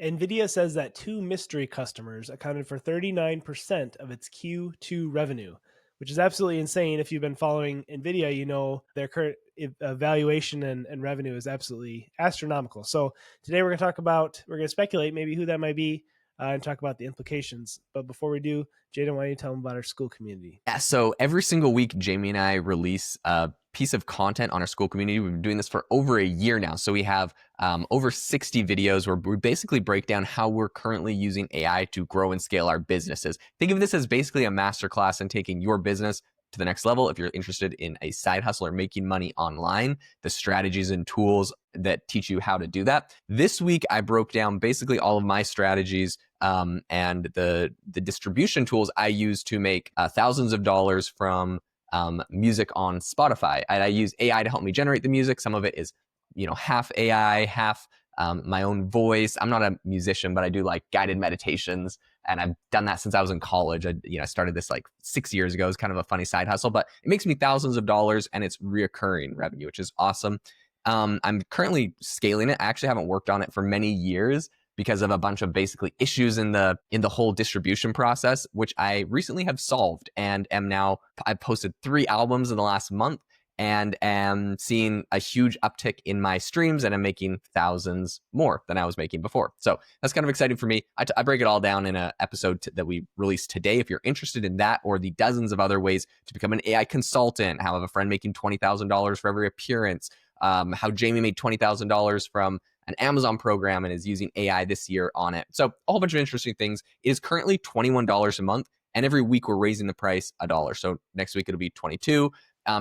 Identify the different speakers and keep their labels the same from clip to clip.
Speaker 1: Nvidia says that two mystery customers accounted for 39% of its Q2 revenue, which is absolutely insane. If you've been following Nvidia, you know their current valuation and revenue is absolutely astronomical. So today we're going to speculate maybe who that might be and talk about the implications. But before we do, Jaeden, why don't you tell them about our school community?
Speaker 2: Yeah, so every single week, Jamie and I release a piece of content on our school community. We've been doing this for over a year now. So we have over 60 videos where we basically break down how we're currently using AI to grow and scale our businesses. Think of this as basically a masterclass in taking your business to the next level. If you're interested in a side hustle or making money online, the strategies and tools that teach you how to do that. This week, I broke down basically all of my strategies and the distribution tools I use to make thousands of dollars from music on Spotify. I use AI to help me generate the music. Some of it is, half AI, half my own voice. I'm not a musician, but I do like guided meditations, and I've done that since I was in college. I started this like 6 years ago. It's kind of a funny side hustle, but it makes me thousands of dollars, and it's reoccurring revenue, which is awesome. I'm currently scaling it. I actually haven't worked on it for many years because of a bunch of basically issues in the whole distribution process, which I recently have solved, and I've posted 3 albums in the last month and am seeing a huge uptick in my streams, and I'm making thousands more than I was making before. So that's kind of exciting for me. I break it all down in an episode that we released today. If you're interested in that or the dozens of other ways to become an AI consultant, how I have a friend making $20,000 for every appearance, how Jamie made $20,000 from an Amazon program and is using AI this year on it. So a whole bunch of interesting things. It is currently $21 a month, and every week we're raising the price $1. So next week it'll be $22.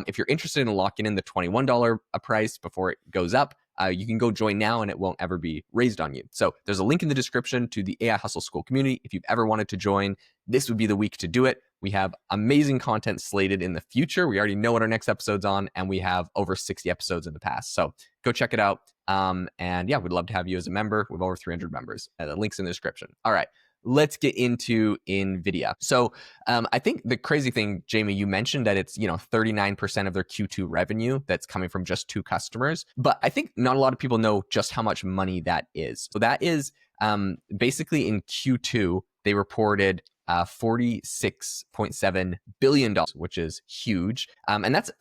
Speaker 2: If you're interested in locking in the $21 a price before it goes up, you can go join now and it won't ever be raised on you. So there's a link in the description to the AI Hustle School community. If you've ever wanted to join, this would be the week to do it. We have amazing content slated in the future. We already know what our next episode's on, and we have over 60 episodes in the past. So go check it out. And yeah, we'd love to have you as a member. We have over 300 members. The link's in the description. All right, let's get into Nvidia. So I think the crazy thing, Jamie, you mentioned that it's 39% of their Q2 revenue that's coming from just 2 customers. But I think not a lot of people know just how much money that is. So that is basically in Q2, they reported $46.7 billion, which is huge. And that's,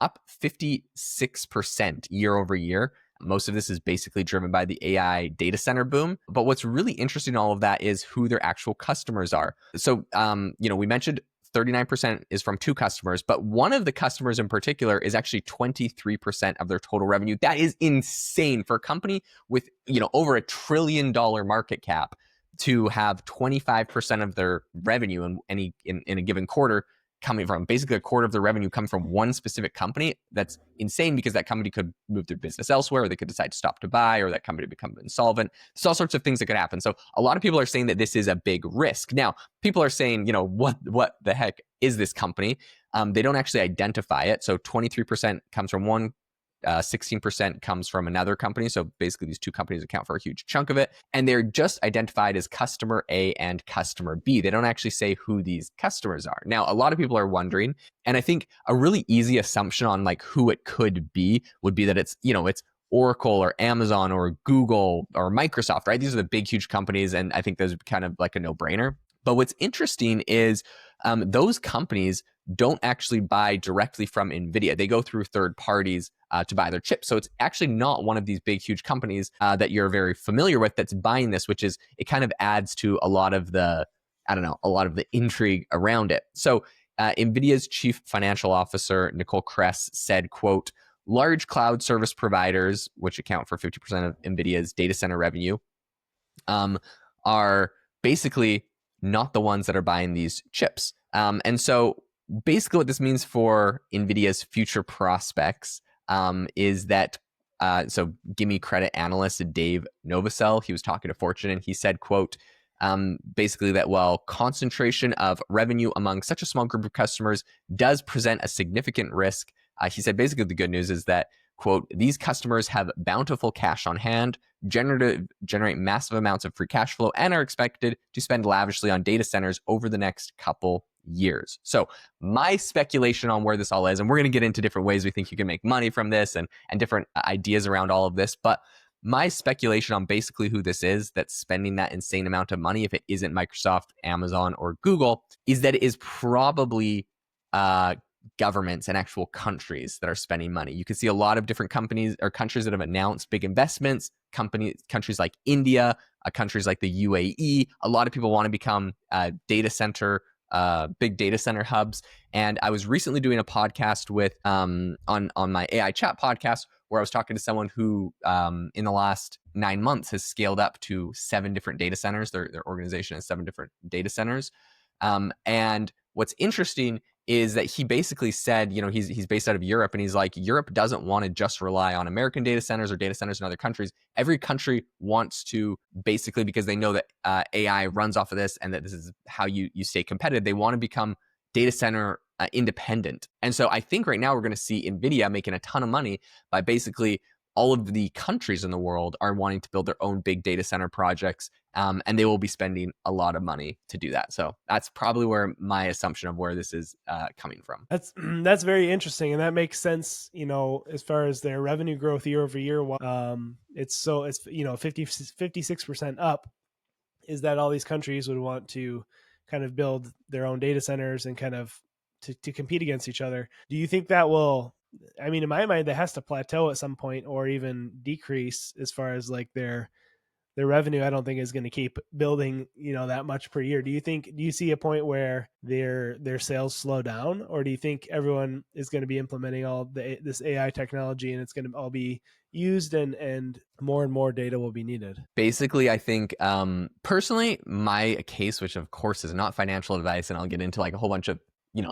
Speaker 2: up 56% year over year. Most of this is basically driven by the AI data center boom. But what's really interesting in all of that is who their actual customers are. So, we mentioned 39% is from 2 customers, but one of the customers in particular is actually 23% of their total revenue. That is insane for a company with, over $1 trillion market cap to have 25% of their revenue in a given quarter coming from basically a quarter of their revenue coming from one specific company. That's insane because that company could move their business elsewhere, or they could decide to stop to buy, or that company become insolvent. There's all sorts of things that could happen. So a lot of people are saying that this is a big risk. Now, people are saying, what the heck is this company? They don't actually identify it. So 23% comes from one, 16% comes from another company. So basically these 2 companies account for a huge chunk of it. And they're just identified as customer A and customer B. They don't actually say who these customers are. Now, a lot of people are wondering, and I think a really easy assumption on like who it could be would be that it's Oracle or Amazon or Google or Microsoft, right? These are the big, huge companies. And I think those are kind of like a no-brainer. But what's interesting is those companies don't actually buy directly from Nvidia. They go through third parties to buy their chips. So it's actually not one of these big, huge companies that you're very familiar with that's buying this, which is, it kind of adds to a lot of the intrigue around it. So Nvidia's chief financial officer, Nicole Kress, said, quote, "Large cloud service providers, which account for 50% of Nvidia's data center revenue, are basically not the ones that are buying these chips." And so basically what this means for Nvidia's future prospects is that, so Gimme Credit analyst Dave Novosel, he was talking to Fortune, and he said, quote, basically that while concentration of revenue among such a small group of customers does present a significant risk, he said basically the good news is that, quote, "These customers have bountiful cash on hand, generate massive amounts of free cash flow, and are expected to spend lavishly on data centers over the next couple years." So my speculation on where this all is, and we're going to get into different ways we think you can make money from this and different ideas around all of this, but my speculation on basically who this is that's spending that insane amount of money, if it isn't Microsoft, Amazon, or Google, is that it is probably governments and actual countries that are spending money. You can see a lot of different companies or countries that have announced big investments. Countries like India, countries like the UAE. A lot of people want to become big data center hubs. And I was recently doing a podcast with on my AI chat podcast where I was talking to someone who in the last 9 months has scaled up to 7 different data centers. Their organization has 7 different data centers. And what's interesting is that he basically said, he's based out of Europe, and he's like, Europe doesn't want to just rely on American data centers or data centers in other countries. Every country wants to basically, because they know that AI runs off of this and that this is how you stay competitive, they want to become data center independent. And so I think right now we're going to see Nvidia making a ton of money by basically all of the countries in the world are wanting to build their own big data center projects, and they will be spending a lot of money to do that. So that's probably where my assumption of where this is coming from.
Speaker 1: That's very interesting, and that makes sense. As far as their revenue growth year over year, it's 56% up. Is that all these countries would want to kind of build their own data centers and kind of to compete against each other? Do you think that will? I mean, in my mind, that has to plateau at some point or even decrease as far as like their revenue. I don't think is going to keep building, that much per year. Do you see a point where their sales slow down, or do you think everyone is going to be implementing all this AI technology and it's going to all be used and more data will be needed?
Speaker 2: Basically, I think personally, my case, which of course is not financial advice, and I'll get into like a whole bunch of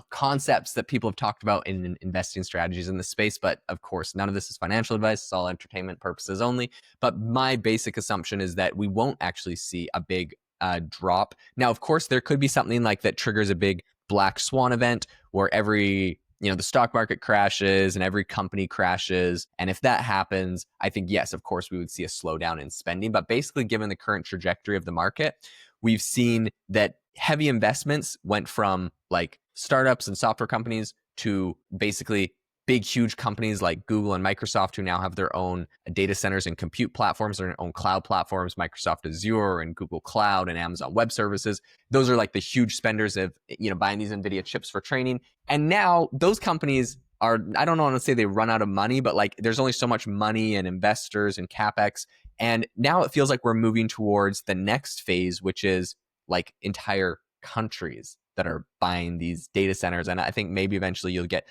Speaker 2: concepts that people have talked about in investing strategies in this space. But of course, none of this is financial advice. It's all entertainment purposes only. But my basic assumption is that we won't actually see a big drop. Now, of course, there could be something like that triggers a big black swan event where the stock market crashes and every company crashes. And if that happens, I think, yes, of course, we would see a slowdown in spending. But basically, given the current trajectory of the market, we've seen that heavy investments went from like startups and software companies to basically big, huge companies like Google and Microsoft, who now have their own data centers and compute platforms, their own cloud platforms, Microsoft Azure and Google Cloud and Amazon Web Services. Those are like the huge spenders of, buying these Nvidia chips for training. And now those companies are, I don't want to say they run out of money, but like there's only so much money and investors and CapEx. And now it feels like we're moving towards the next phase, which is like entire countries that are buying these data centers. And I think maybe eventually you'll get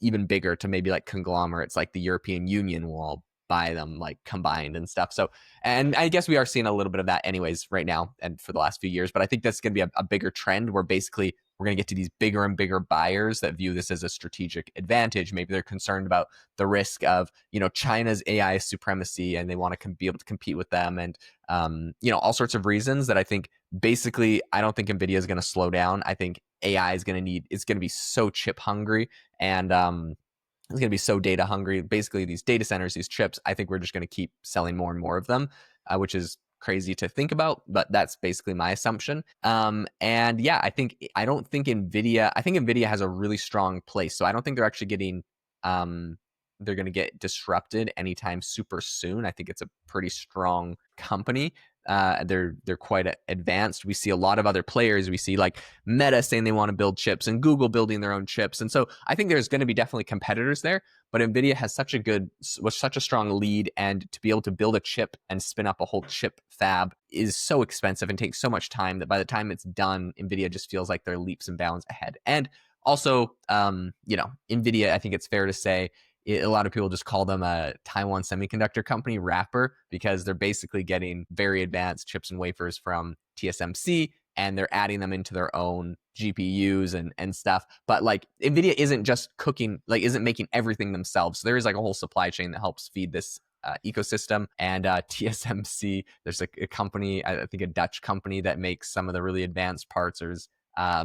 Speaker 2: even bigger to maybe like conglomerates like the European Union will all buy them like combined and stuff. So, and I guess we are seeing a little bit of that anyways right now and for the last few years, but I think that's going to be a bigger trend where basically we're going to get to these bigger and bigger buyers that view this as a strategic advantage. Maybe they're concerned about the risk of, China's AI supremacy and they want to be able to compete with them and, all sorts of reasons that I think basically, I don't think Nvidia is going to slow down. I think AI is going to be so chip hungry and it's going to be so data hungry. Basically, these data centers, these chips, I think we're just going to keep selling more and more of them, which is crazy to think about, but that's basically my assumption. And yeah, I think Nvidia has a really strong place. So I don't think they're actually getting, they're going to get disrupted anytime super soon. I think it's a pretty strong company. They're quite advanced. We see a lot of other players. We see like Meta saying they want to build chips and Google building their own chips. And so I think there's going to be definitely competitors there, but Nvidia has such a strong lead, and to be able to build a chip and spin up a whole chip fab is so expensive and takes so much time that by the time it's done, Nvidia just feels like they're leaps and bounds ahead. And also, Nvidia, I think it's fair to say, a lot of people just call them a Taiwan semiconductor company wrapper because they're basically getting very advanced chips and wafers from TSMC and they're adding them into their own GPUs and stuff. But like Nvidia isn't making everything themselves. So there is like a whole supply chain that helps feed this ecosystem. And TSMC, there's a company, I think a Dutch company that makes some of the really advanced parts, or is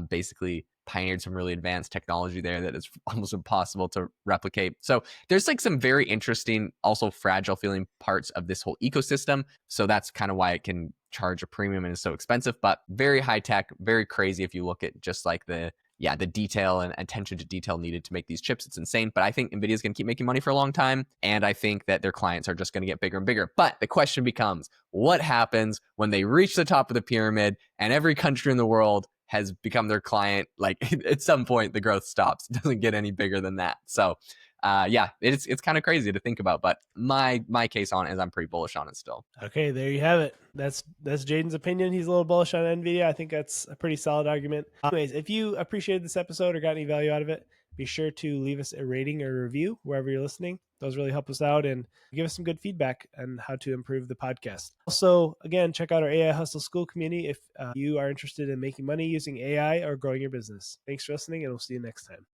Speaker 2: basically pioneered some really advanced technology there that is almost impossible to replicate. So there's like some very interesting, also fragile feeling parts of this whole ecosystem. So that's kind of why it can charge a premium and is so expensive, but very high tech, very crazy if you look at just like the yeah, the detail and attention to detail needed to make these chips, it's insane. But I think Nvidia is going to keep making money for a long time, and I think that their clients are just going to get bigger and bigger. But the question becomes, what happens when they reach the top of the pyramid and every country in the world has become their client? Like at some point, the growth stops. It doesn't get any bigger than that. So yeah, it's kind of crazy to think about, but my case on it is I'm pretty bullish on it still.
Speaker 1: Okay, there you have it. That's Jaeden's opinion. He's a little bullish on Nvidia. I think that's a pretty solid argument. Anyways, if you appreciated this episode or got any value out of it, be sure to leave us a rating or a review wherever you're listening. Those really help us out and give us some good feedback on how to improve the podcast. Also, again, check out our AI Hustle School community if you are interested in making money using AI or growing your business. Thanks for listening, and we'll see you next time.